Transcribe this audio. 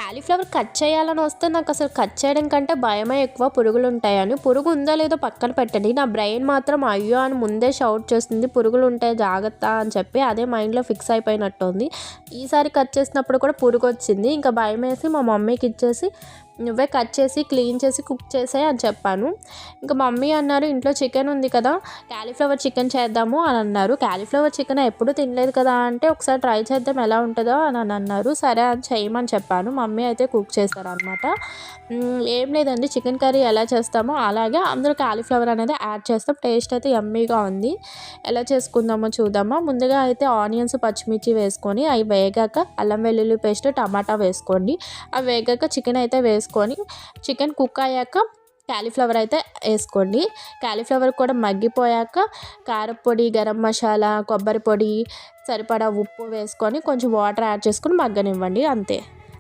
Cauliflower cut చేయాలని వస్తే నాకు అసలు కట్ చేయడం కంటే భయమే ఎక్కువ, పురుగులు ఉంటాయని. పురుగు ఉందో లేదో పక్కన పెట్టండి, నా బ్రెయిన్ మాత్రం అయ్యో అని ముందే షౌట్ చేస్తుంది, పురుగులు ఉంటాయి జాగ్రత్త అని చెప్పి. అదే మైండ్లో ఫిక్స్ అయిపోయినట్టుంది. ఈసారి కట్ చేసినప్పుడు కూడా పురుగు వచ్చింది. ఇంకా భయం వేసి మా మమ్మీకి ఇచ్చేసి నువ్వే కట్ చేసి క్లీన్ చేసి కుక్ చేసాయి అని చెప్పాను. ఇంకా మమ్మీ అన్నారు ఇంట్లో చికెన్ ఉంది కదా, కాలీఫ్లవర్ చికెన్ చేద్దాము అని అన్నారు. కాలీఫ్లవర్ చికెన్ ఎప్పుడు తినలేదు కదా అంటే ఒకసారి ట్రై చేద్దాం ఎలా ఉంటుందో అని అన్నారు. సరే అని చేయమని చెప్పాను. మమ్మీ అయితే కుక్ చేస్తారనమాట. ఏం లేదండి, చికెన్ కర్రీ ఎలా చేస్తామో అలాగే అందులో కాలీఫ్లవర్ అనేది యాడ్ చేస్తాం. టేస్ట్ అయితే యమ్మీగా ఉంది. ఎలా చేసుకుందామో చూద్దామా. ముందుగా అయితే ఆనియన్స్ పచ్చిమిర్చి వేసుకొని అవి వేగాక అల్లం వెల్లుల్లి పేస్ట్ టమాటా వేసుకోండి. అవి వేగాక చికెన్ అయితే వేసుకొని చికెన్ కుక్ అయ్యాక కాలీఫ్లవర్ అయితే వేసుకోండి. కాలీఫ్లవర్ కూడా మగ్గిపోయాక కారపొడి, గరం మసాలా, కొబ్బరి పొడి, సరిపడా ఉప్పు వేసుకొని కొంచెం వాటర్ యాడ్ చేసుకొని మగ్గనివ్వండి, అంతే.